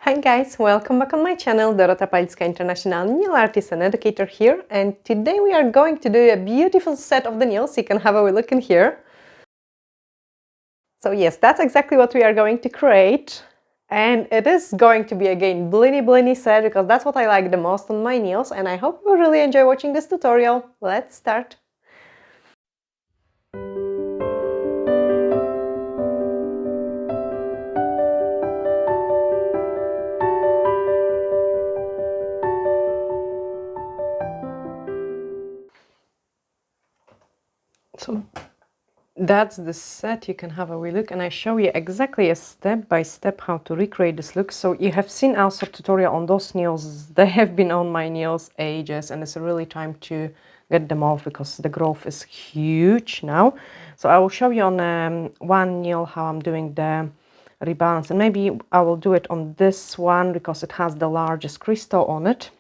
Hi guys, welcome back on my channel, Dorota Palicka, International Nail Artist and Educator here, and today we are going to do a beautiful set of the nails. You can have a look in here. So yes, that's exactly what we are going to create, and it is going to be again blingy set because that's what I like the most on my nails, and I hope you really enjoy watching this tutorial. Let's start. So that's the set. You can have a wee look, and I show you exactly a step by step how to recreate this look. So you have seen also tutorial on those nails. They have been on my nails ages, and it's really time to get them off because the growth is huge now. So I will show you on one nail how I'm doing the rebalance, and maybe I will do it on this one because it has the largest crystal on it.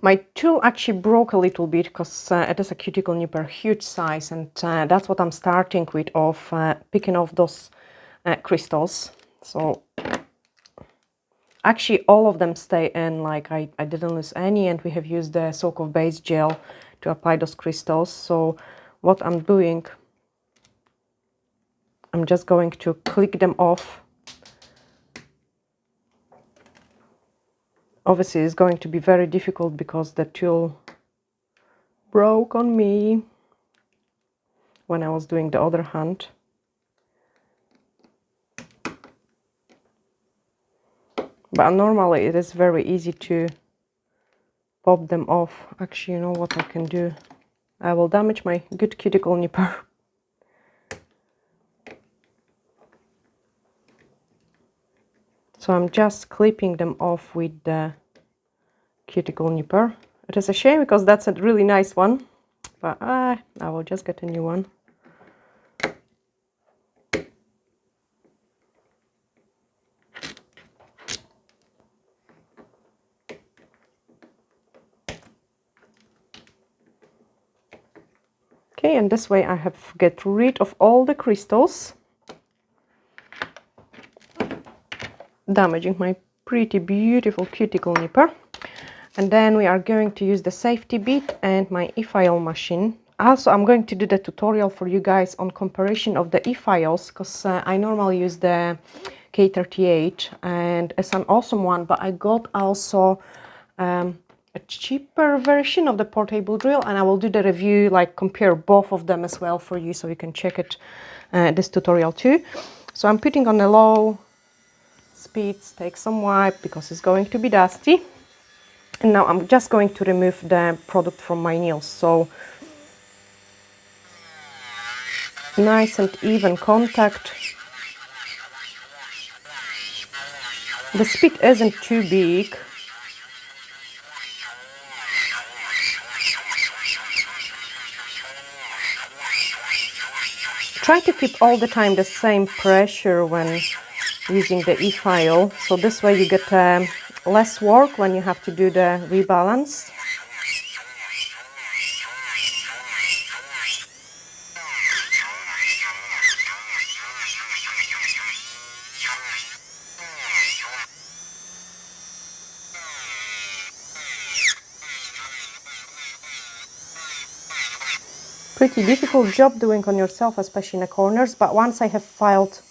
My tool actually broke a little bit because it is a cuticle nipper, huge size, and that's what I'm starting with, of picking off those crystals. So actually all of them stay in, like I didn't lose any, and we have used the soak of base gel to apply those crystals. So what I'm doing, I'm just going to click them off. Obviously it's going to be very difficult because the tool broke on me when I was doing the other hand. But normally it is very easy to pop them off. Actually, you know what I can do? I will damage my good cuticle nipper. So I'm just clipping them off with the cuticle nipper. It is a shame because that's a really nice one, but I will just get a new one. Okay, and this way I have get rid of all the crystals, damaging my pretty beautiful cuticle nipper. And then we are going to use the safety bead and my e-file machine. Also, I'm going to do the tutorial for you guys on comparison of the e-files, because I normally use the K38 and it's an awesome one, but I got also a cheaper version of the portable drill, and I will do the review, like compare both of them as well for you, so you can check it this tutorial too. So I'm putting on a low speeds, take some wipe because it's going to be dusty. And now I'm just going to remove the product from my nails. So nice and even contact. The speed isn't too big. Try to keep all the time the same pressure when using the e-file. So this way you get less work when you have to do the rebalance. Pretty difficult job doing on yourself, especially in the corners, but once I have filed,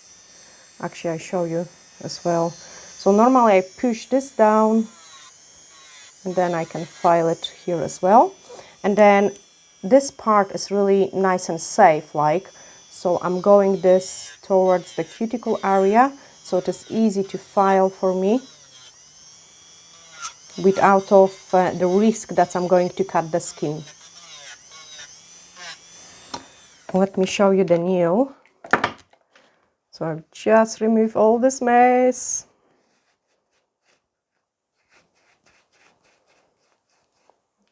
actually I show you as well. So normally I push this down and then I can file it here as well. And then this part is really nice and safe, like, so I'm going this towards the cuticle area, so it is easy to file for me without of the risk that I'm going to cut the skin. Let me show you the nail. So I've just removed all this mess.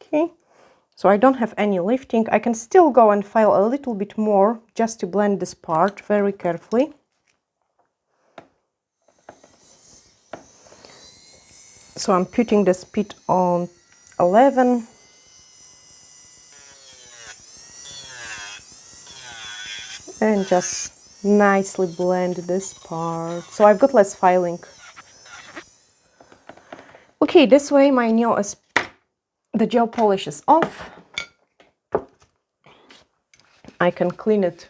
Okay, so I don't have any lifting. I can still go and file a little bit more just to blend this part very carefully. So I'm putting the speed on 11. And just nicely blend this part. So I've got less filing. Okay, this way my nail is, the gel polish is off. I can clean it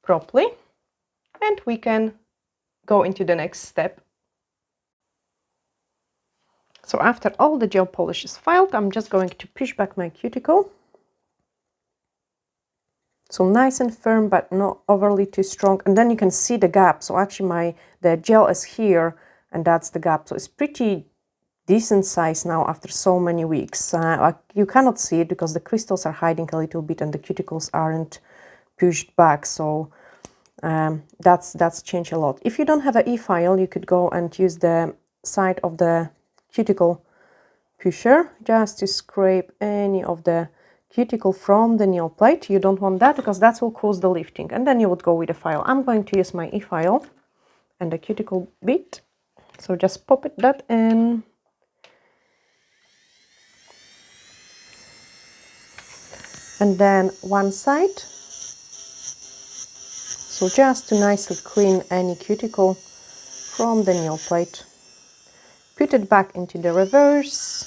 properly and we can go into the next step. So after all the gel polish is filed, I'm just going to push back my cuticle. So nice and firm, but not overly too strong. And then you can see the gap. So actually the gel is here and that's the gap. So it's pretty decent size now after so many weeks. You cannot see it because the crystals are hiding a little bit and the cuticles aren't pushed back. So that's changed a lot. If you don't have an e-file, you could go and use the side of the cuticle pusher just to scrape any of the cuticle from the nail plate. You don't want that because that will cause the lifting, and then you would go with the file. I'm going to use my e-file and the cuticle bit, so just pop that in. And then one side, so just to nicely clean any cuticle from the nail plate. Put it back into the reverse.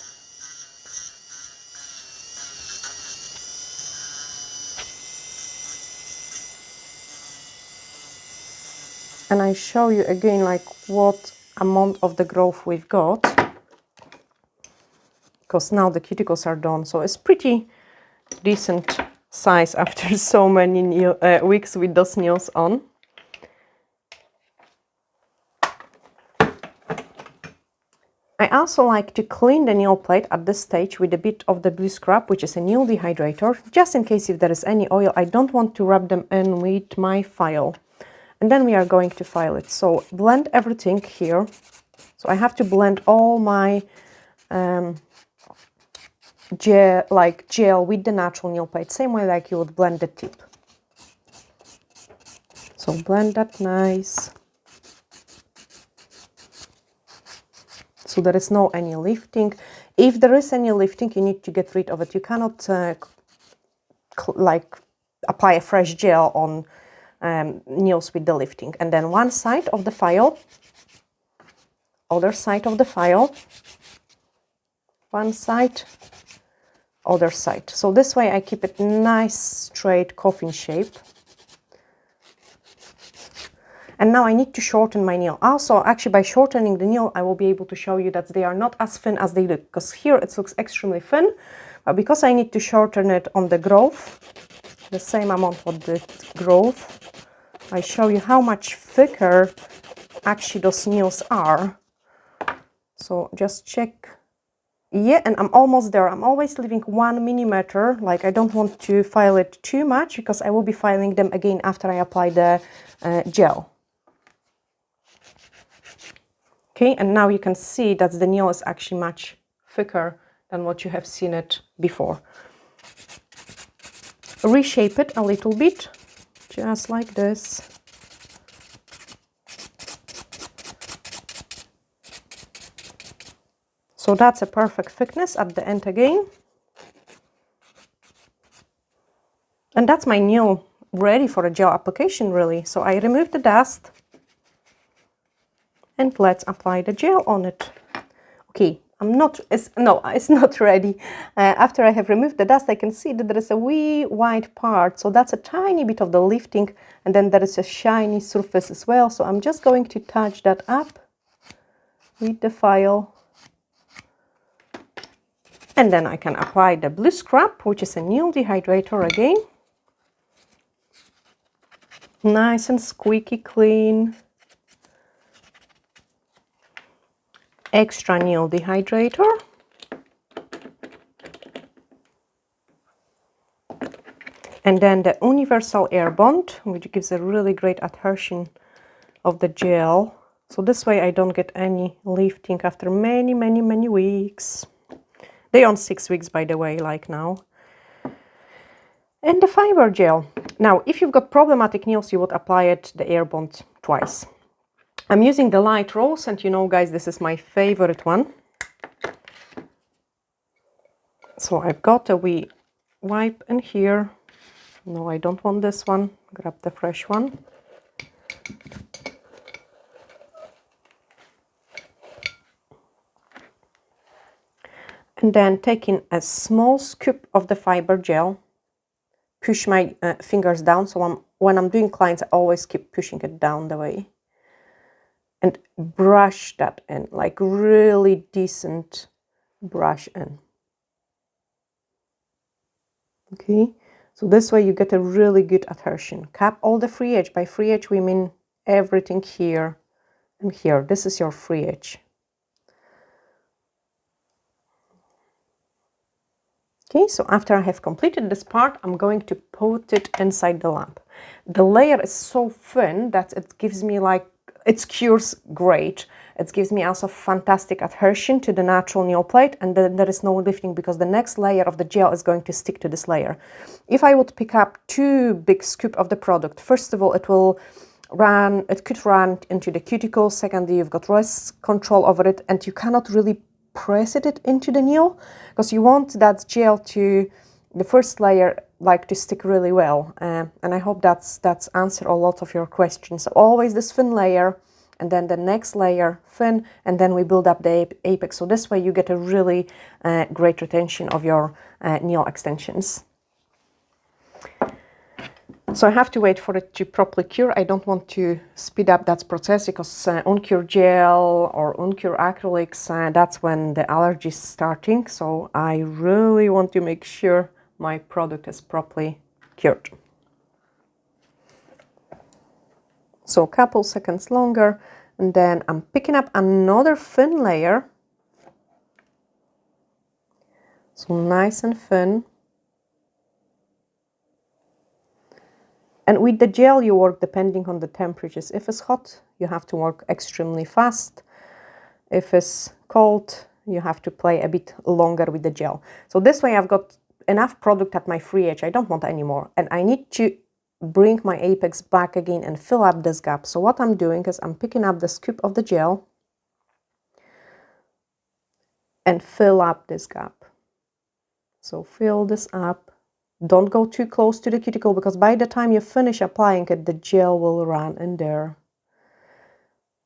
And I show you again like what amount of the growth we've got, because now the cuticles are done. So it's pretty decent size after so many weeks with those nails on. I also like to clean the nail plate at this stage with a bit of the blue scrub, which is a nail dehydrator, just in case if there is any oil. I don't want to rub them in with my file. And then we are going to file it. So blend everything here. So I have to blend all my gel with the natural nail plate, same way like you would blend the tip. So blend that nice. So there is no any lifting. If there is any lifting, you need to get rid of it. You cannot like apply a fresh gel on nails with the lifting. And then one side of the file, other side of the file, one side, other side. So this way I keep it nice, straight coffin shape. And now I need to shorten my nail. Also, actually, by shortening the nail, I will be able to show you that they are not as thin as they look, because here it looks extremely thin. But because I need to shorten it on the growth, the same amount of the growth, I show you how much thicker actually those nails are. So just check. Yeah, and I'm almost there. I'm always leaving 1 millimeter. Like I don't want to file it too much because I will be filing them again after I apply the gel. Okay, and now you can see that the nail is actually much thicker than what you have seen it before. Reshape it a little bit, just like this. So that's a perfect thickness at the end again. And that's my nail ready for a gel application, really. So I remove the dust and let's apply the gel on it. Okay, it's not ready. After I have removed the dust, I can see that there is a wee white part. So that's a tiny bit of the lifting, and then there is a shiny surface as well. So I'm just going to touch that up with the file. And then I can apply the blue scrub, which is a nail dehydrator again. Nice and squeaky clean. Extra nail dehydrator. And then the universal air bond, which gives a really great adhesion of the gel. So this way I don't get any lifting after many, many, many weeks. They're on 6 weeks, by the way, like now. And the fiber gel. Now, if you've got problematic nails, you would apply it, the air bond, twice. I'm using the light rose, and you know, guys, this is my favorite one. So I've got a wee wipe in here. No, I don't want this one. Grab the fresh one. And then taking a small scoop of the fiber gel, push my fingers down. So when I'm doing clients, I always keep pushing it down the way. And brush that in, like really decent brush in. Okay, so this way you get a really good adhesion. Cap all the free edge. By free edge we mean everything here and here. This is your free edge. Okay, so after I have completed this part, I'm going to put it inside the lamp. The layer is so thin that it gives me like, it cures great. It gives me also fantastic adhesion to the natural nail plate, and then there is no lifting because the next layer of the gel is going to stick to this layer. If I would pick up too big scoop of the product, first of all, it could run into the cuticle. Secondly, you've got less control over it, and you cannot really press it into the nail because you want that gel to, the first layer, like to stick really well. And I hope that's answered a lot of your questions. So always this thin layer, and then the next layer thin, and then we build up the apex. So this way you get a really great retention of your nail extensions. So I have to wait for it to properly cure. I don't want to speed up that process because uncure gel or uncure acrylics, that's when the allergy is starting. So I really want to make sure my product is properly cured. So a couple seconds longer, and then I'm picking up another thin layer. So nice and thin. And with the gel you work depending on the temperatures. If it's hot, you have to work extremely fast. If it's cold, you have to play a bit longer with the gel. So this way I've got enough product at my free edge. I don't want any more. And I need to bring my apex back again and fill up this gap. So what I'm doing is I'm picking up the scoop of the gel and fill up this gap. So fill this up. Don't go too close to the cuticle because by the time you finish applying it, the gel will run in there.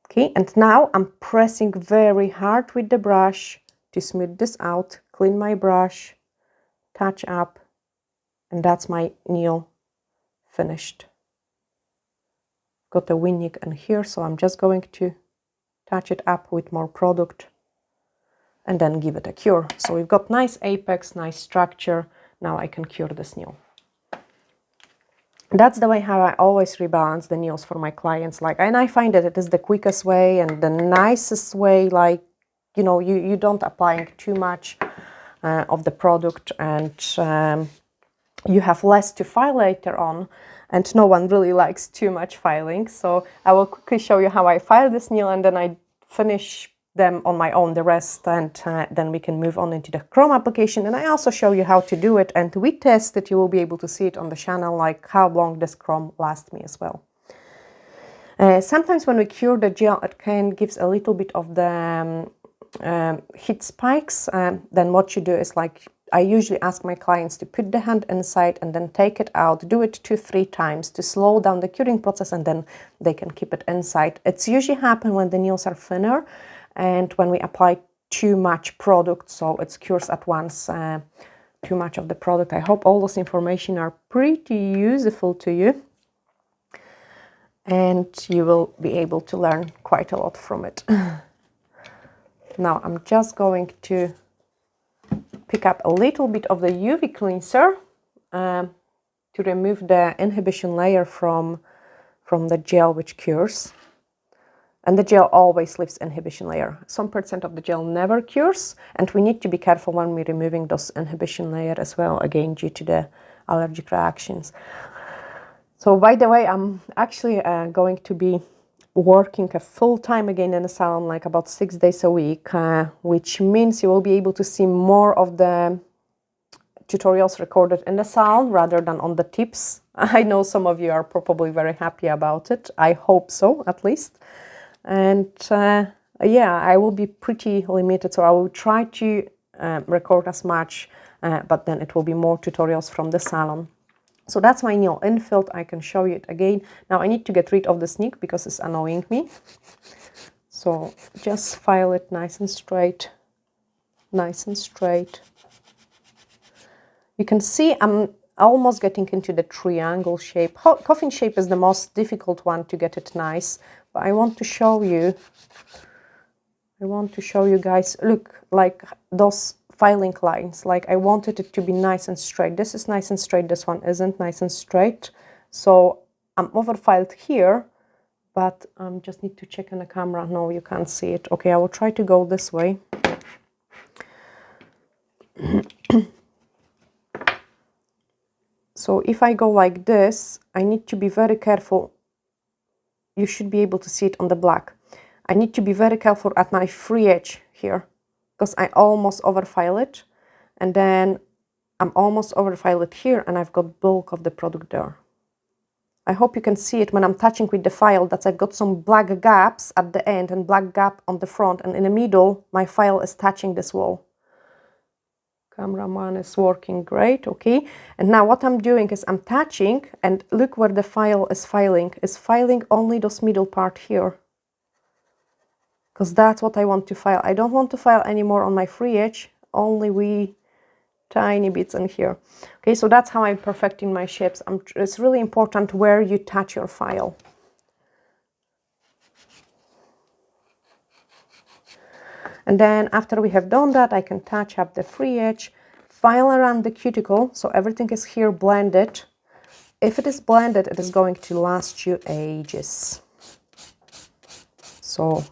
Okay, and now I'm pressing very hard with the brush to smooth this out, clean my brush, touch up, and that's my nail finished. Got a wing nick in here, so I'm just going to touch it up with more product and then give it a cure. So we've got nice apex, nice structure. Now I can cure this nail. That's the way how I always rebalance the nails for my clients. And I find that it is the quickest way and the nicest way. Like, you know, you don't applying too much of the product, and you have less to file later on. And no one really likes too much filing. So I will quickly show you how I file this nail, and then I finish them on my own, the rest, and then we can move on into the chrome application. And I also show you how to do it, and we test it. You will be able to see it on the channel, like how long this chrome lasts me as well. Sometimes when we cure the gel, it gives a little bit of the heat spikes. Then what you do is, like, I usually ask my clients to put the hand inside and then take it out, do it 2-3 times to slow down the curing process, and then they can keep it inside. It's usually happen when the nails are thinner and when we apply too much product, so it cures at once too much of the product. I hope all those information are pretty useful to you, and you will be able to learn quite a lot from it. Now I'm just going to pick up a little bit of the UV cleanser to remove the inhibition layer from the gel which cures. And the gel always leaves inhibition layer. Some percent of the gel never cures, and we need to be careful when we're removing those inhibition layer as well, again due to the allergic reactions. So by the way, I'm actually going to be working a full time again in the salon, like about 6 days a week, which means you will be able to see more of the tutorials recorded in the salon rather than on the tips. I know some of you are probably very happy about it. I hope so, at least. And yeah, I will be pretty limited, so I will try to record as much, but then it will be more tutorials from the salon. So that's my nail infilled. I can show you it again. Now I need to get rid of the sneak because it's annoying me. So just file it nice and straight. nice and straight. You can see I'm almost getting into the triangle shape. Coffin shape is the most difficult one to get it nice, but I want to show you guys, look, like those filing lines, like I wanted it to be nice and straight. This is nice and straight, this one isn't nice and straight. So I'm overfiled here, but just need to check on the camera. No, you can't see it. Okay, I will try to go this way. So if I go like this, I need to be very careful. You should be able to see it on the black. I need to be very careful at my free edge here, because I almost overfile it, and then I'm almost overfile it here, and I've got bulk of the product there. I hope you can see it when I'm touching with the file, that I've got some black gaps at the end and black gap on the front, and in the middle my file is touching this wall. Cameraman is working great, okay. And now what I'm doing is I'm touching, and look where the file is filing. It's filing only this middle part here, because that's what I want to file. I don't want to file anymore on my free edge, only wee tiny bits in here. Okay, so that's how I'm perfecting my shapes. It's really important where you touch your file. And then after we have done that, I can touch up the free edge, file around the cuticle, so everything is here blended. If it is blended, it is going to last you ages. So,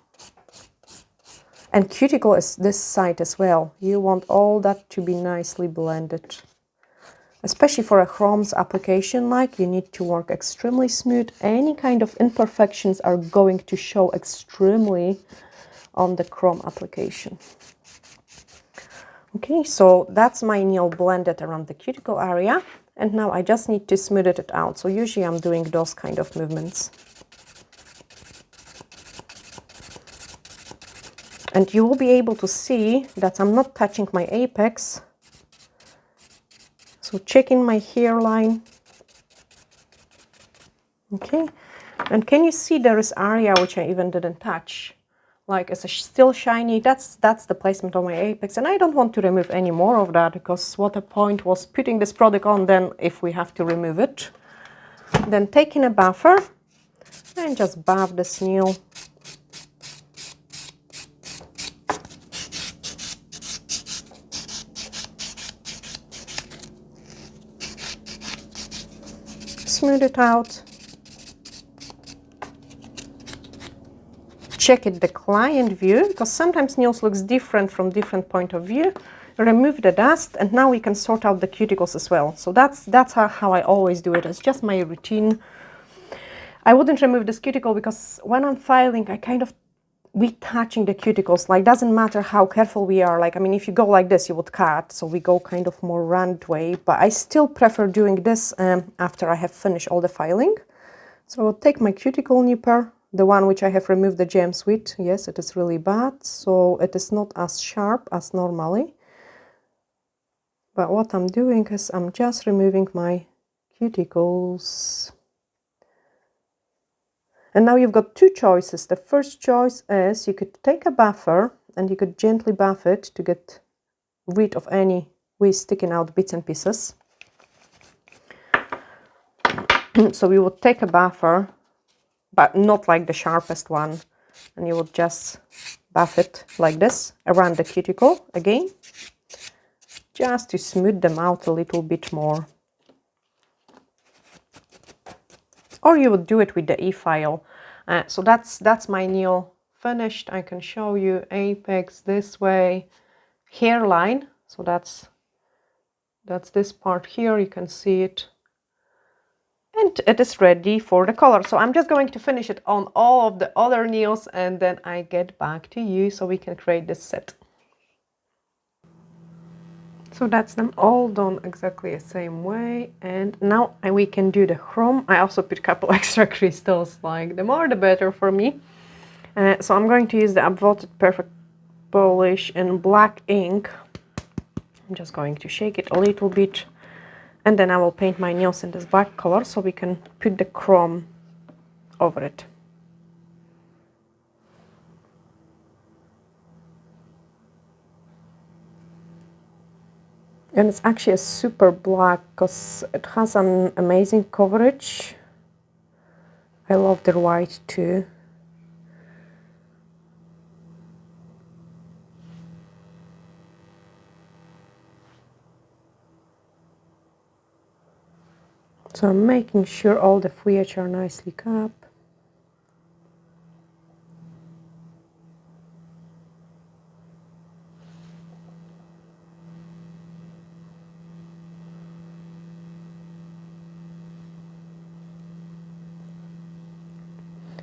and cuticle is this side as well. You want all that to be nicely blended. Especially for a chromes application, like, you need to work extremely smooth. Any kind of imperfections are going to show extremely on the chrome application. Okay, so that's my nail blended around the cuticle area, and now I just need to smooth it out. So usually I'm doing those kind of movements. And you will be able to see that I'm not touching my apex. So checking my hairline. Okay, and can you see there is area which I even didn't touch? Like, it's still shiny. That's the placement of my apex, and I don't want to remove any more of that, because what a point was putting this product on then if we have to remove it. Then taking a buffer and just buff this nail. Smooth it out. Check it the client view, because sometimes nails looks different from different point of view. Remove the dust, and now we can sort out the cuticles as well. So that's how I always do it. It's just my routine. I wouldn't remove this cuticle because when I'm filing, I kind of touching the cuticles. Like, doesn't matter how careful we are. Like, I mean, if you go like this, you would cut. So we go kind of more round way, but I still prefer doing this after I have finished all the filing. So I'll take my cuticle nipper, the one which I have removed the gems with. Yes, it is really bad, so it is not as sharp as normally. But what I'm doing is I'm just removing my cuticles. And now you've got two choices. The first choice is you could take a buffer and you could gently buff it to get rid of any wee sticking out bits and pieces. So we would take a buffer, but not like the sharpest one, and you would just buff it like this around the cuticle again, just to smooth them out a little bit more. Or you would do it with the e-file. So that's my nail finished. I can show you apex this way, hairline. So that's this part here. You can see it. And it is ready for the color. So I'm just going to finish it on all of the other nails, and then I get back to you so we can create this set. So that's them all done exactly the same way, and now we can do the chrome. I also put a couple extra crystals, like the more the better for me. So I'm going to use the Upvoted Perfect Polish in black ink. I'm just going to shake it a little bit, and then I will paint my nails in this black color so we can put the chrome over it. And it's actually a super black because it has an amazing coverage. I love the white too. So I'm making sure all the foliage are nicely capped.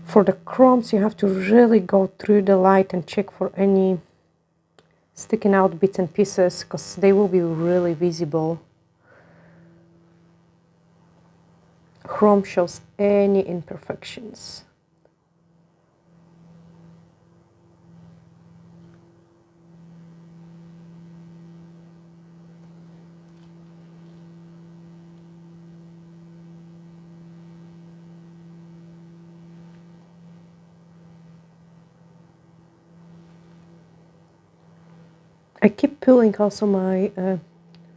For the chromes, you have to really go through the light and check for any sticking out bits and pieces, because they will be really visible. Chrome shows any imperfections. I keep pulling also my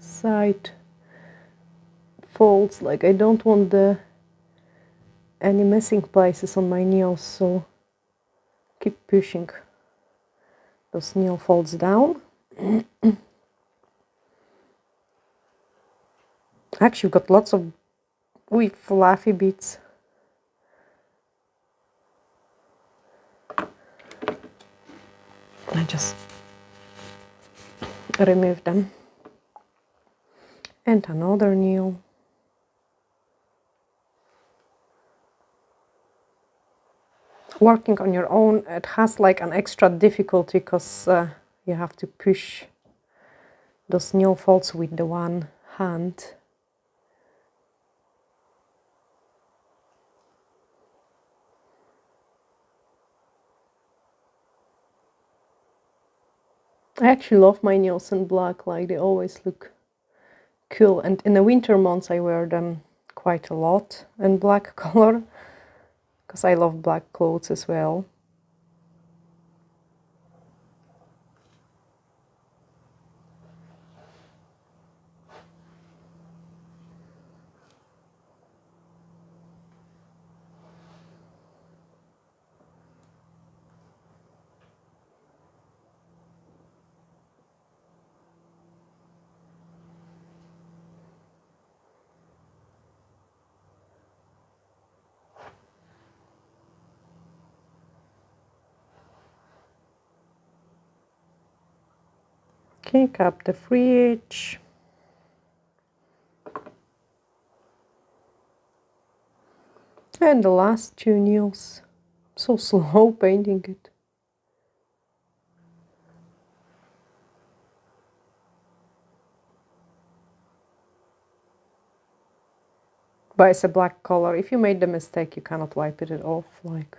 side folds, like I don't want any missing places on my nails, so keep pushing those nail folds down. Actually, we've got lots of wee fluffy bits. I just remove them. And another nail. Working on your own, it has like an extra difficulty because you have to push those nail folds with the one hand. I actually love my nails in black, like they always look cool, and in the winter months I wear them quite a lot in black color because I love black clothes as well. Kick up the fridge. And the last two nails. So slow painting it. But it's a black color. If you made the mistake, you cannot wipe it off. Like,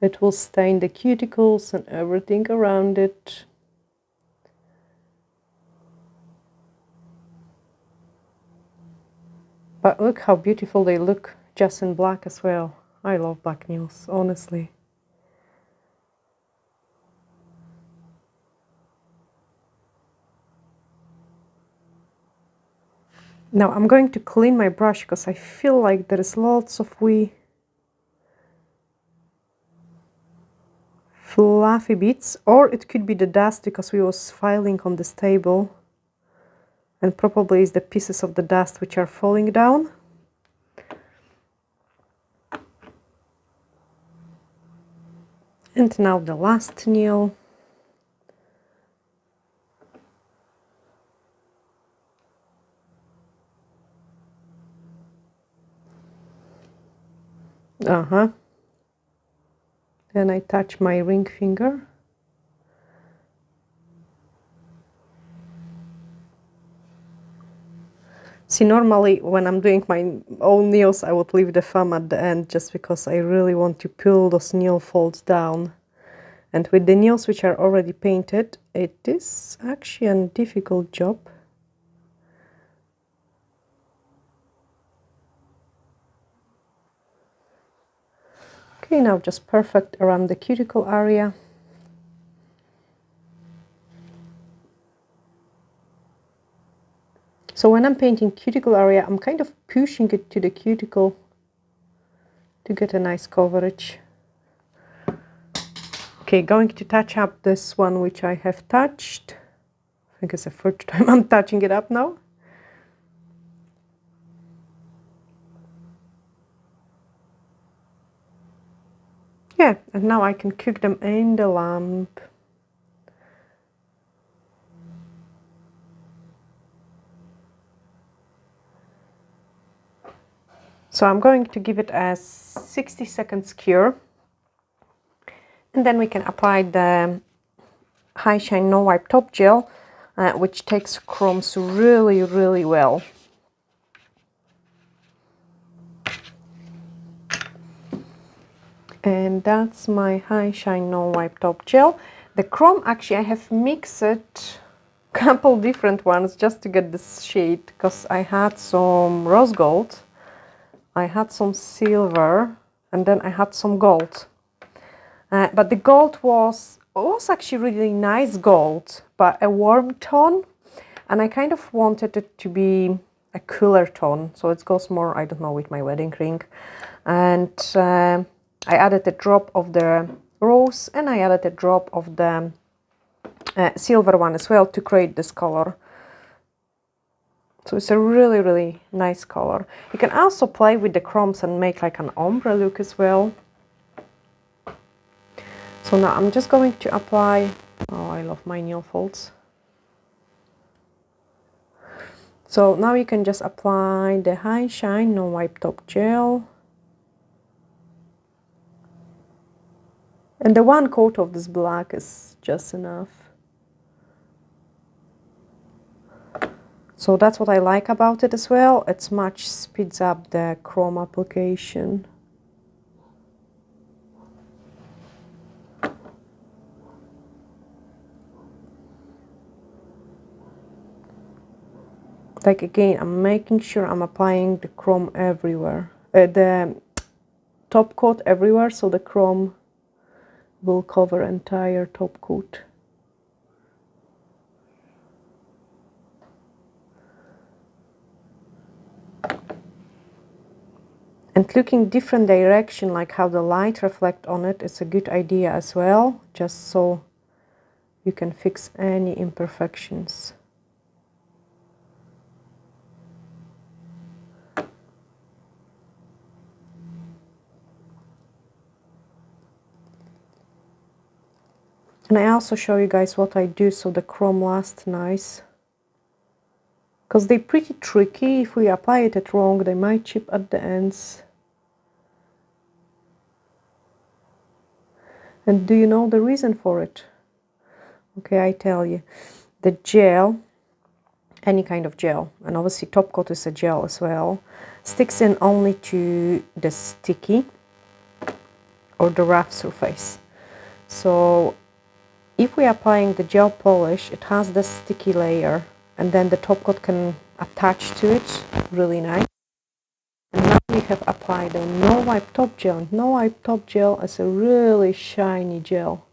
it will stain the cuticles and everything around it. But look how beautiful they look just in black as well. I love black nails, honestly. Now I'm going to clean my brush because I feel like there is lots of wee fluffy bits, or it could be the dust because we was filing on this table, and probably it's the pieces of the dust which are falling down. And now the last nail. Then I touch my ring finger. See, normally when I'm doing my own nails, I would leave the thumb at the end just because I really want to pull those nail folds down. And with the nails which are already painted, it is actually a difficult job. Okay, now just perfect around the cuticle area. So when I'm painting cuticle area, I'm kind of pushing it to the cuticle to get a nice coverage. Okay, going to touch up this one which I have touched. I think it's the third time I'm touching it up now. Yeah, and now I can cook them in the lamp. So I'm going to give it a 60 seconds cure. And then we can apply the High Shine No Wipe Top Gel, which takes chromes really, really well. And that's my High Shine No Wipe Top Gel. The chrome, actually, I have mixed a couple different ones just to get this shade, because I had some rose gold, I had some silver, and then I had some gold. But the gold was actually really nice gold, but a warm tone, and I kind of wanted it to be a cooler tone, so it goes more, I don't know, with my wedding ring. And I added a drop of the rose, and I added a drop of the silver one as well to create this color. So it's a really, really nice color. You can also play with the chromes and make like an ombre look as well. So now I'm just going to apply, oh, I love my nail folds. So now you can just apply the High Shine No Wipe Top Gel. And the one coat of this black is just enough. So that's what I like about it as well. It's much speeds up the chrome application. Like again, I'm making sure I'm applying the chrome everywhere. The top coat everywhere, so the chrome will cover entire top coat. And looking different direction, like how the light reflect on it, is a good idea as well, just so you can fix any imperfections. And I also show you guys what I do so the chrome lasts nice. Because they're pretty tricky. If we apply it wrong, they might chip at the ends. And do you know the reason for it? Okay, I tell you. The gel, any kind of gel, and obviously top coat is a gel as well, sticks in only to the sticky or the rough surface. So if we are applying the gel polish, it has this sticky layer, and then the top coat can attach to it really nice. And now we have applied a No Wipe Top Gel. No Wipe Top Gel is a really shiny gel.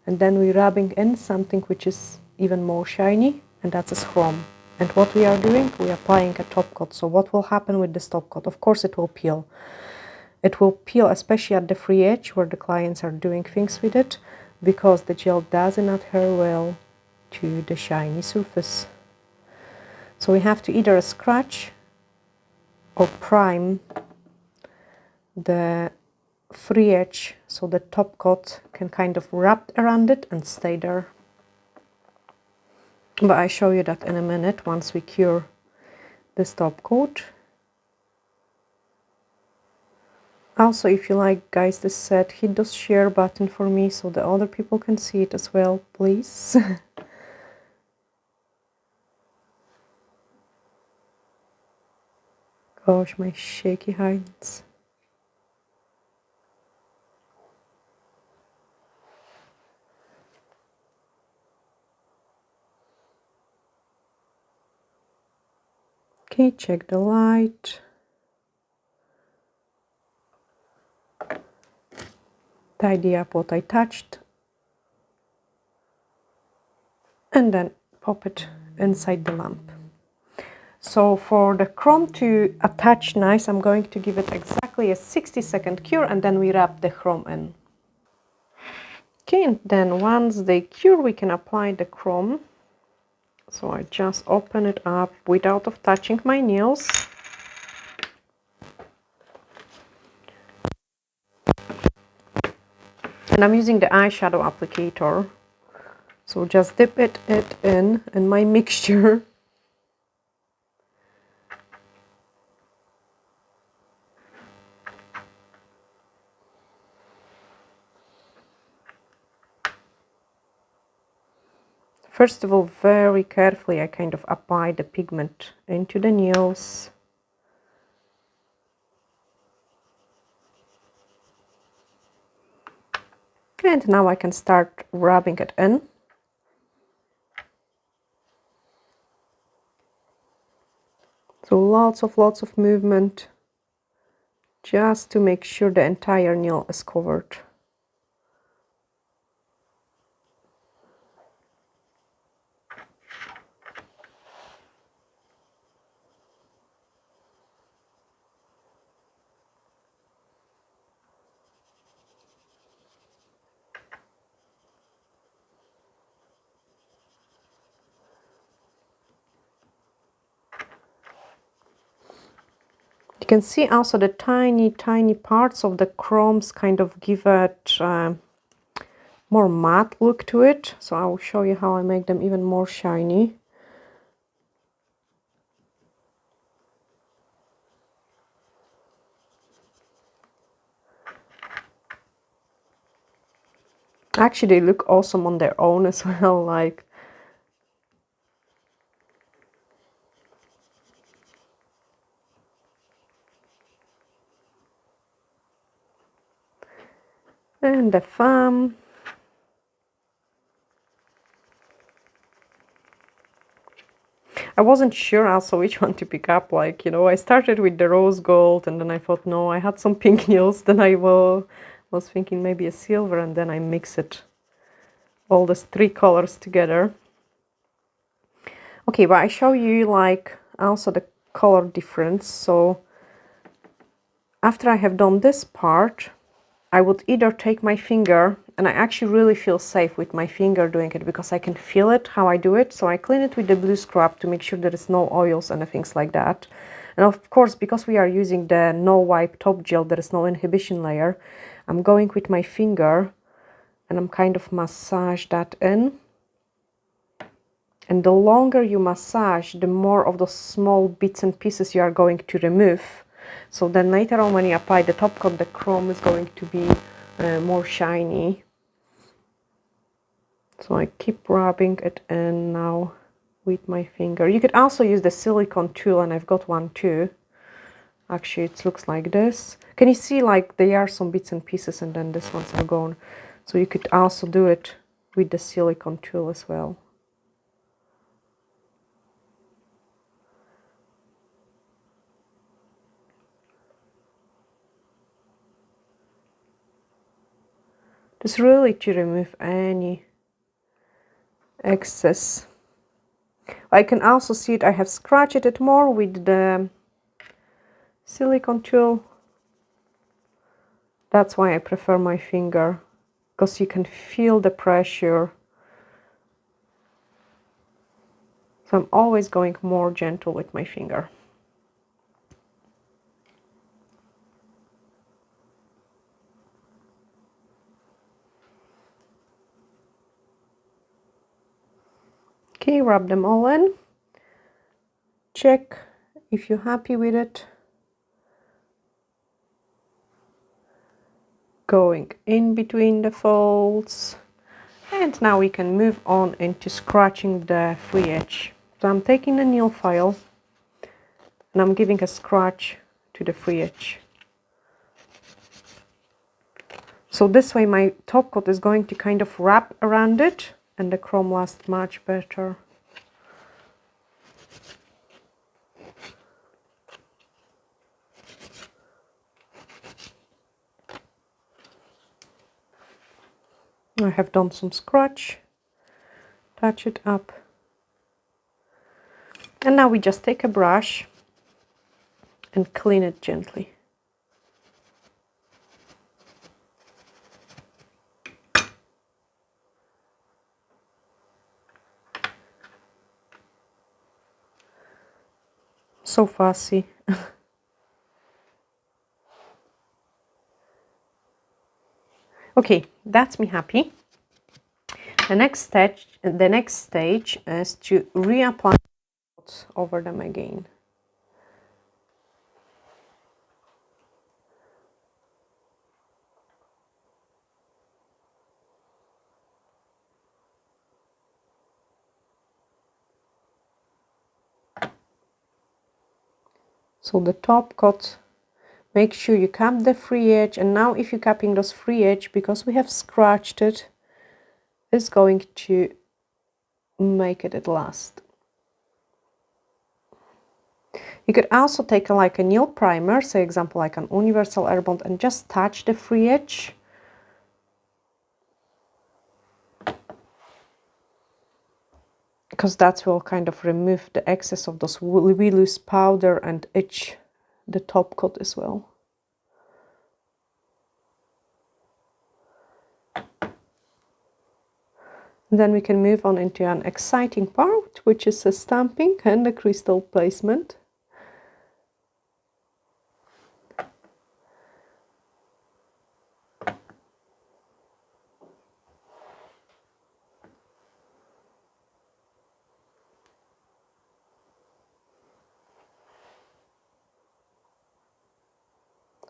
And then we're rubbing in something which is even more shiny, and that's a chrome. And what we are doing, we're applying a top coat. So what will happen with this top coat? Of course it will peel. It will peel, especially at the free edge where the clients are doing things with it, because the gel doesn't adhere well to the shiny surface. So we have to either scratch or prime the free edge so the top coat can kind of wrap around it and stay there. But I show you that in a minute once we cure this top coat. Also, if you like, guys, this set, hit the share button for me so the other people can see it as well, please. Gosh, my shaky hands. Okay, check the light. Tidy up what I touched. And then pop it inside the lamp. So for the chrome to attach nice, I'm going to give it exactly a 60-second cure, and then we wrap the chrome in. Okay, and then once they cure, we can apply the chrome. So I just open it up without touching my nails. And I'm using the eyeshadow applicator. So just dip it in my mixture. First of all, very carefully, I kind of apply the pigment into the nails. And now I can start rubbing it in. So lots of movement, just to make sure the entire nail is covered. You can see also the tiny parts of the chromes kind of give it more matte look to it. So I will show you how I make them even more shiny. Actually, they look awesome on their own as well, like. And the thumb. I wasn't sure also which one to pick up, like, you know, I started with the rose gold and then I thought, no, I had some pink nails, then I was thinking maybe a silver, and then I mix it, all these three colors together. Okay, but I show you like also the color difference. So after I have done this part, I would either take my finger, and I actually really feel safe with my finger doing it because I can feel it how I do it. So I clean it with the blue scrub to make sure there is no oils and things like that. And of course, because we are using the no wipe top gel, there is no inhibition layer. I'm going with my finger and I'm kind of massage that in. And the longer you massage, the more of those small bits and pieces you are going to remove. So then later on when you apply the top coat, the chrome is going to be more shiny. So I keep rubbing it in now with my finger. You could also use the silicone tool, and I've got one too. Actually, it looks like this. Can you see like there are some bits and pieces and then these ones are gone? So you could also do it with the silicone tool as well. Just really to remove any excess. I can also see it, I have scratched it more with the silicone tool. That's why I prefer my finger, because you can feel the pressure. So I'm always going more gentle with my finger. Okay, rub them all in. Check if you're happy with it. Going in between the folds. And now we can move on into scratching the free edge. So I'm taking a nail file and I'm giving a scratch to the free edge. So this way my top coat is going to kind of wrap around it and the chrome lasts much better. I have done some scratch, touch it up. And now we just take a brush and clean it gently. So fussy. Okay, that's me happy. The next stage is to reapply over them again. So the top coat, make sure you cap the free edge, and now if you're capping those free edge, because we have scratched it, it's going to make it last. You could also take like a nail primer, say example like an universal air bond, and just touch the free edge. Because that will kind of remove the excess of those wee loose powder and etch the top coat as well. Then we can move on into an exciting part, which is the stamping and the crystal placement.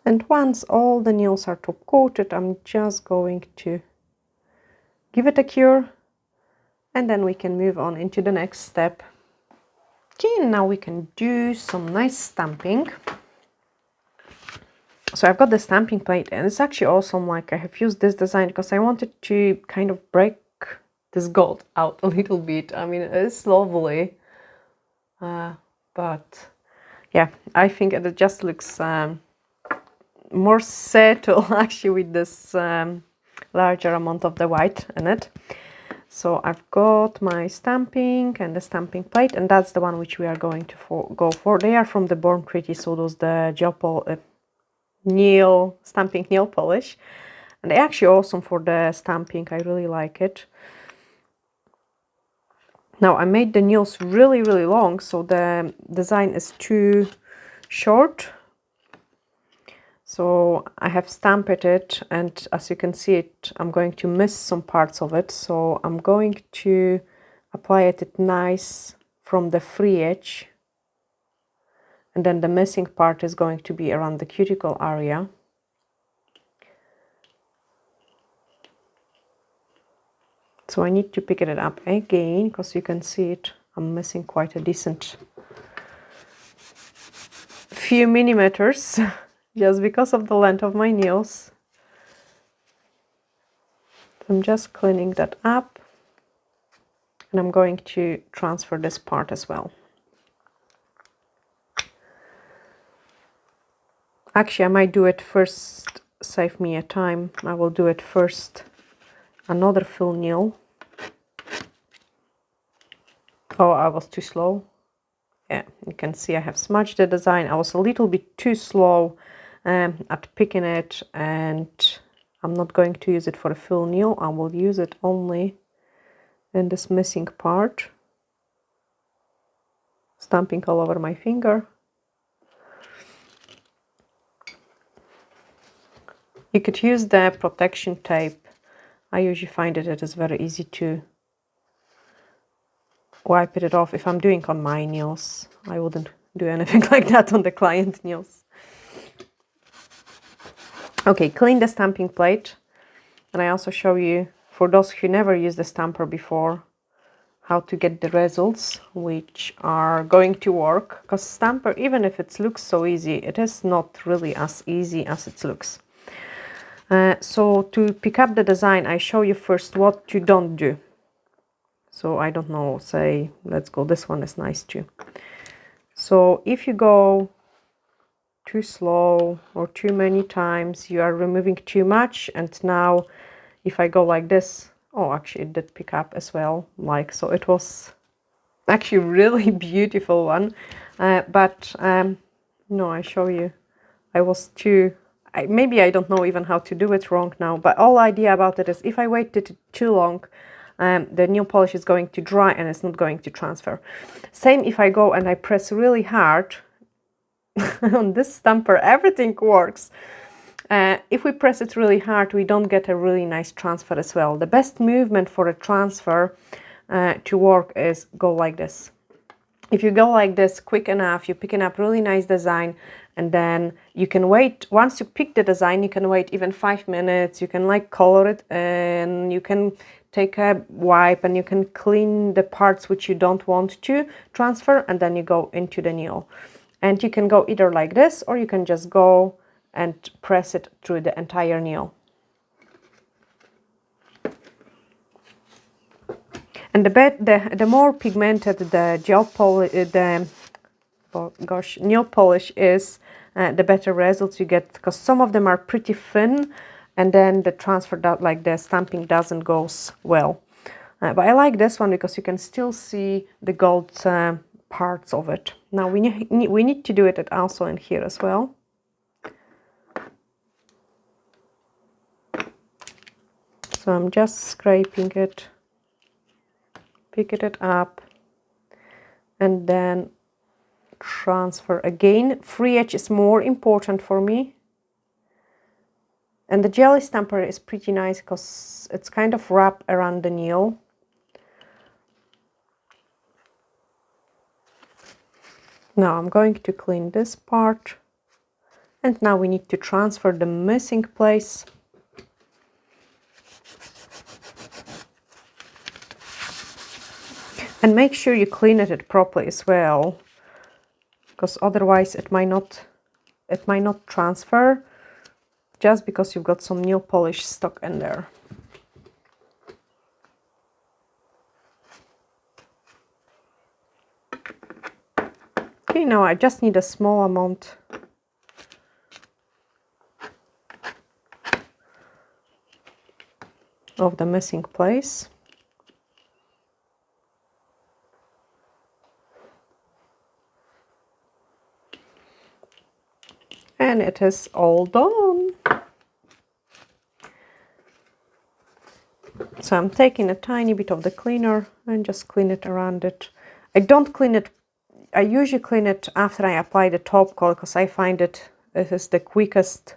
And once all the nails are top coated, I'm just going to give it a cure, and then we can move on into the next step. Okay, now we can do some nice stamping. So I've got the stamping plate, and it's actually awesome. Like, I have used this design because I wanted to kind of break this gold out a little bit. I mean, it's lovely, but yeah, I think it just looks more subtle actually with this larger amount of the white in it. So I've got my stamping and the stamping plate, and that's the one which we are going to go for. They are from the Born Pretty, so those the stamping nail polish, and they're actually awesome for the stamping. I really like it. Now I made the nails really long, so the design is too short. So I have stamped it, and as you can see it, I'm going to miss some parts of it. So I'm going to apply it nice from the free edge, and then the missing part is going to be around the cuticle area. So I need to pick it up again, because you can see it, I'm missing quite a decent few millimeters just because of the length of my nails. I'm just cleaning that up, and I'm going to transfer this part as well. Actually, I might do it first, save me a time. I will do it first, another full nail. Oh, I was too slow. Yeah, you can see I have smudged the design. I was a little bit too slow at picking it, and I'm not going to use it for a full nail. I will use it only in this missing part. Stamping all over my finger. You could use the protection tape. I usually find that it is very easy to wipe it off. If I'm doing on my nails, I wouldn't do anything like that on the client nails. Okay, clean the stamping plate, and I also show you, for those who never used the stamper before, how to get the results which are going to work. Because stamper, even if it looks so easy, it is not really as easy as it looks. So to pick up the design, I show you first what you don't do. So I don't know, say, let's go, this one is nice too. So if you go too slow or too many times, you are removing too much. And now if I go like this, oh, actually it did pick up as well, like, so it was Actually, really beautiful one. But no, I show you. I was too. Maybe I don't know even how to do it wrong now. But all idea about it is if I waited too long, the nail polish is going to dry and it's not going to transfer. Same if I go and I press really hard on this stamper, everything works. If we press it really hard, we don't get a really nice transfer as well. The best movement for a transfer to work is go like this. If you go like this quick enough, you're picking up really nice design, and then you can wait. Once you pick the design, you can wait even 5 minutes. You can like color it, and you can take a wipe and you can clean the parts which you don't want to transfer, and then you go into the nail. And you can go either like this, or you can just go and press it through the entire nail. And the more pigmented the gel polish, nail polish is, the better results you get, because some of them are pretty thin, and then the transfer like the stamping doesn't go well. But I like this one because you can still see the gold parts of it. Now we need to do it also in here as well. So I'm just scraping it, picking it up, and then transfer again. Free edge is more important for me. And the jelly stamper is pretty nice because it's kind of wrapped around the nail. Now I'm going to clean this part. And now we need to transfer the missing place. And make sure you clean it properly as well, because otherwise it might not transfer just because you've got some nail polish stuck in there. Okay, now I just need a small amount of the missing place. And it is all done. So I'm taking a tiny bit of the cleaner and just clean it around it. I don't clean it, I usually clean it after I apply the top coat, because I find it is the quickest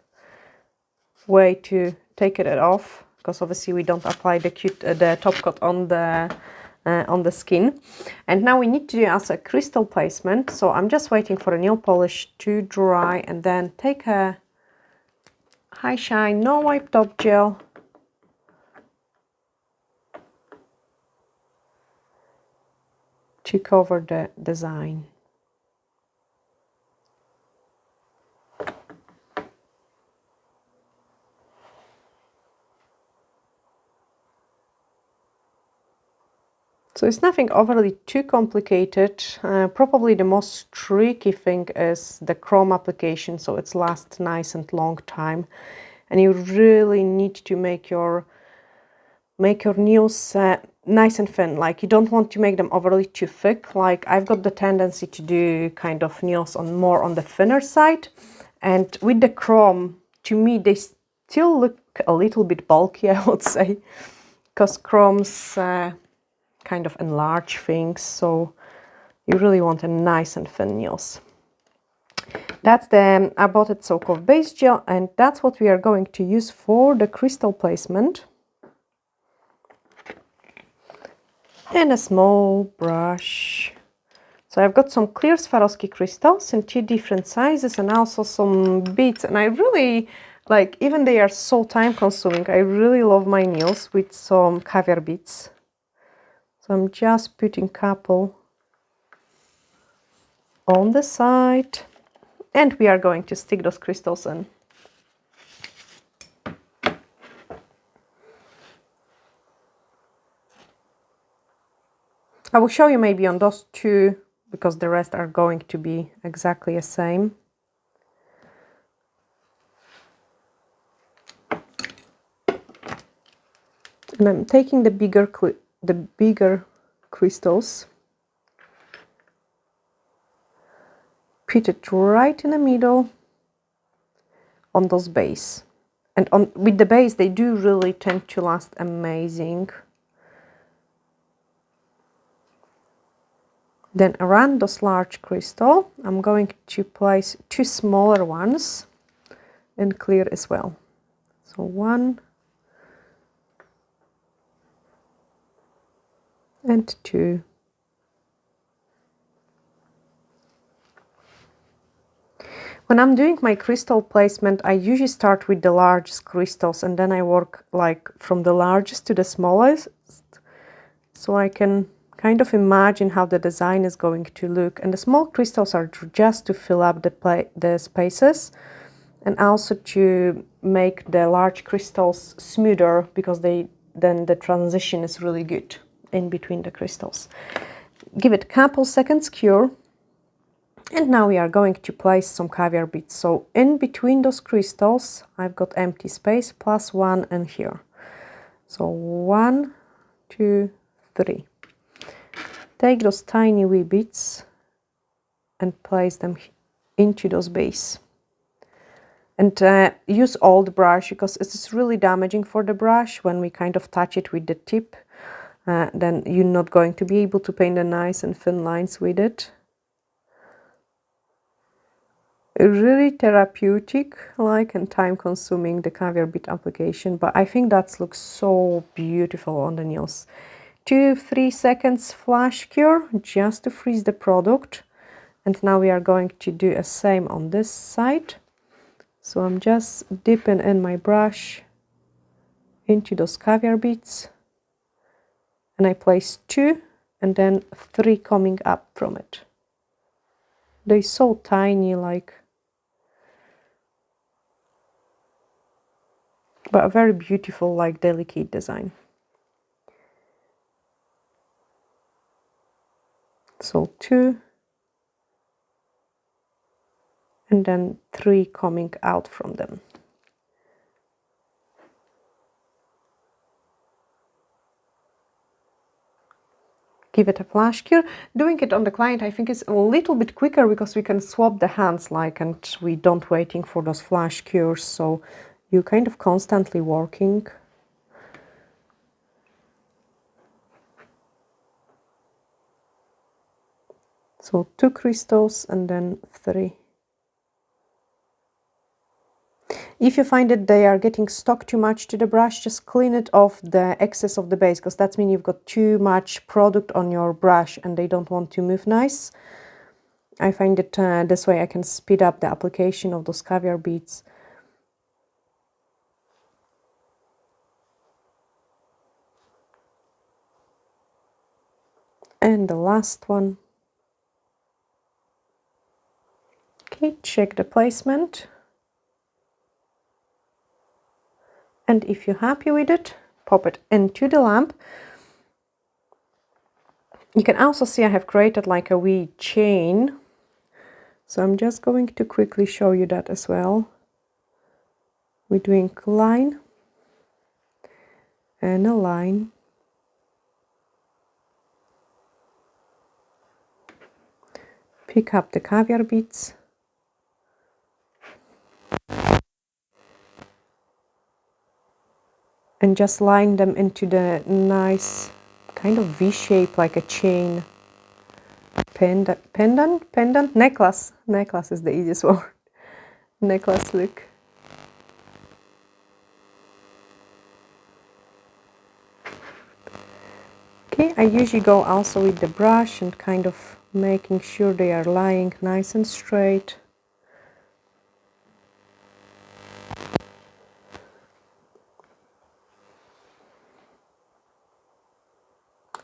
way to take it off, because obviously we don't apply the top coat on the skin. And now we need to do also a crystal placement. So I'm just waiting for the nail polish to dry, and then take a high shine, no wipe top gel, to cover the design. So it's nothing overly too complicated. Probably the most tricky thing is the chrome application, so it lasts nice and long time. And you really need to make your nails nice and thin. Like, you don't want to make them overly too thick. Like, I've got the tendency to do kind of nails more on the thinner side. And with the chrome, to me, they still look a little bit bulky, I would say, because chromes kind of enlarge things, so you really want a nice and thin nails. That's the Upvoted so-called base gel, and that's what we are going to use for the crystal placement. And a small brush. So I've got some clear Swarovski crystals in 2 different sizes, and also some beads, and I really like, even they are so time consuming, I really love my nails with some caviar beads. So I'm just putting a couple on the side, and we are going to stick those crystals in. I will show you maybe on those 2, because the rest are going to be exactly the same. And I'm taking the bigger crystals Put it right in the middle on those base. And with the base, they do really tend to last amazing. Then around those large crystal, I'm going to place 2 smaller ones and clear as well. So 1 and 2. When I'm doing my crystal placement, I usually start with the largest crystals and then I work like from the largest to the smallest, so I can kind of imagine how the design is going to look. And the small crystals are just to fill up the spaces and also to make the large crystals smoother, because then the transition is really good in between the crystals. Give it a couple seconds cure. And now we are going to place some caviar beads. So in between those crystals, I've got empty space plus 1 and here. So 1, 2, 3. Take those tiny wee beads and place them into those base. And use old brush, because it's really damaging for the brush when we kind of touch it with the tip. Then you're not going to be able to paint the nice and thin lines with it. Really therapeutic like and time consuming, the caviar bead application, but I think that looks so beautiful on the nails. 2-3 seconds flash cure just to freeze the product. And now we are going to do the same on this side. So I'm just dipping in my brush into those caviar beads and I place 2 and then 3 coming up from it. They're so tiny, like, but a very beautiful, like, delicate design. So 2 and then 3 coming out from them. Give it a flash cure. Doing it on the client, I think, is a little bit quicker because we can swap the hands, like, and we don't waiting for those flash cures, so you're kind of constantly working. So 2 crystals and then 3. If you find that they are getting stuck too much to the brush, just clean it off the excess of the base, because that means you've got too much product on your brush and they don't want to move nice. I find that this way I can speed up the application of those caviar beads. And the last one. Okay, check the placement. And if you're happy with it, pop it into the lamp. You can also see I have created like a wee chain. So I'm just going to quickly show you that as well. We're doing a line and a line. Pick up the caviar beads. And just line them into the nice kind of V shape, like a chain. Pendant, necklace. Necklace is the easiest word. Necklace look. Okay, I usually go also with the brush and kind of making sure they are lying nice and straight.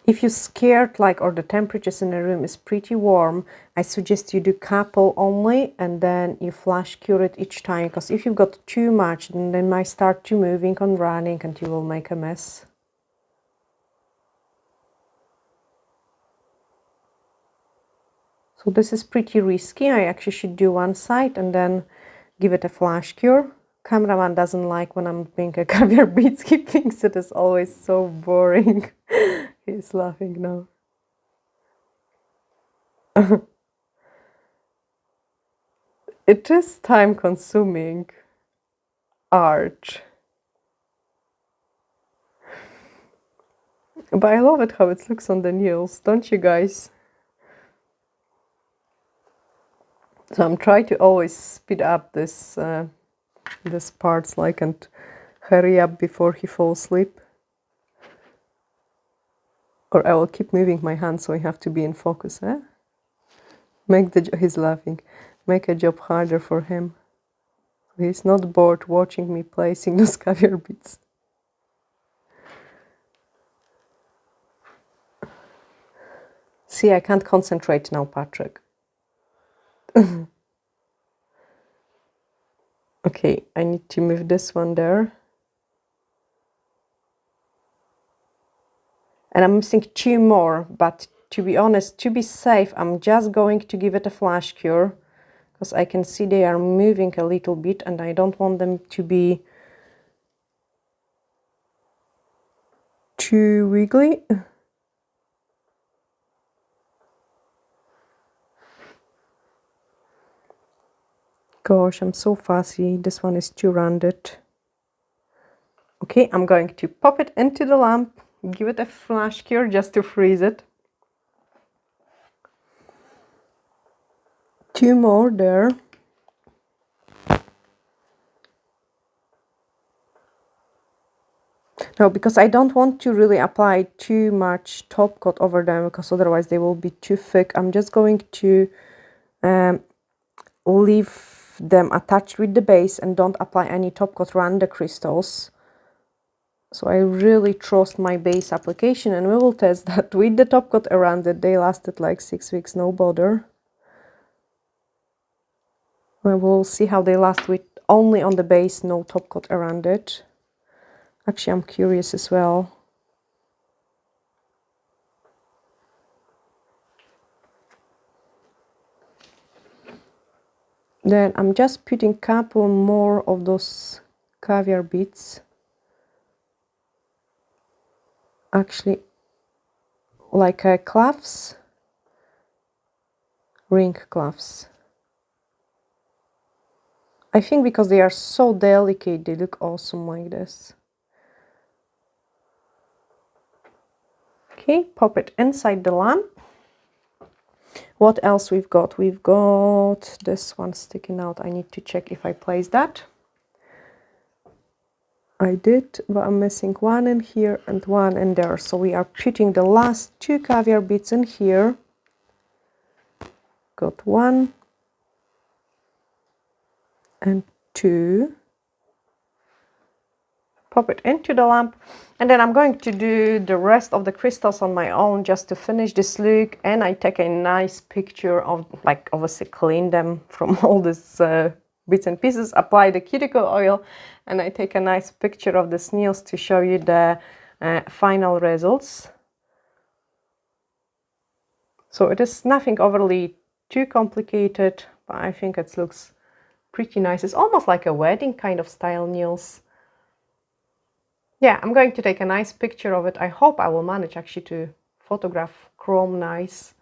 If you're scared, like, or the temperatures in the room is pretty warm, I suggest you do couple only and then you flash cure it each time, because if you've got too much, then they might start to moving and running and you will make a mess. So this is pretty risky. I actually should do one side and then give it a flash cure. Cameraman doesn't like when I'm doing a caviar beads. He thinks it is always so boring. He's laughing now. It is time-consuming art. But I love it how it looks on the nails, don't you guys? So I'm trying to always speed up this parts, like, and hurry up before he falls asleep. Or I will keep moving my hand, so I have to be in focus, eh? He's laughing. Make a job harder for him. He's not bored watching me placing those caviar beads. See, I can't concentrate now, Patrick. Okay, I need to move this one there. And I'm missing 2 more, but to be honest, to be safe, I'm just going to give it a flash cure, because I can see they are moving a little bit and I don't want them to be too wiggly. Gosh, I'm so fussy. This one is too rounded. Okay, I'm going to pop it into the lamp, give it a flash cure just to freeze it. 2 more there. No, because I don't want to really apply too much top coat over them, because otherwise they will be too thick. I'm just going to leave them attached with the base and don't apply any top coat around the crystals. So I really trust my base application, and we will test that with the top coat around it. They lasted like 6 weeks, no bother. We will see how they last with only on the base, no top coat around it. Actually, I'm curious as well. Then I'm just putting a couple more of those caviar beads. Actually, like cloves, ring cloves. I think because they are so delicate, they look awesome like this. Okay, pop it inside the lamp. What else we've got? We've got this one sticking out. I need to check if I placed that. I did, but I'm missing one in here and one in there. So we are putting the last 2 caviar beads in here. Got 1 and 2. Pop it into the lamp, and then I'm going to do the rest of the crystals on my own just to finish this look. And I take a nice picture of, like, obviously clean them from all these bits and pieces, apply the cuticle oil, and I take a nice picture of the snails to show you the final results. So it is nothing overly too complicated, but I think it looks pretty nice. It's almost like a wedding kind of style nails. Yeah, I'm going to take a nice picture of it. I hope I will manage actually to photograph chrome nice.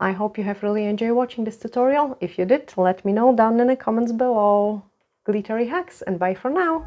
I hope you have really enjoyed watching this tutorial. If you did, let me know down in the comments below. Glittery hacks, and bye for now.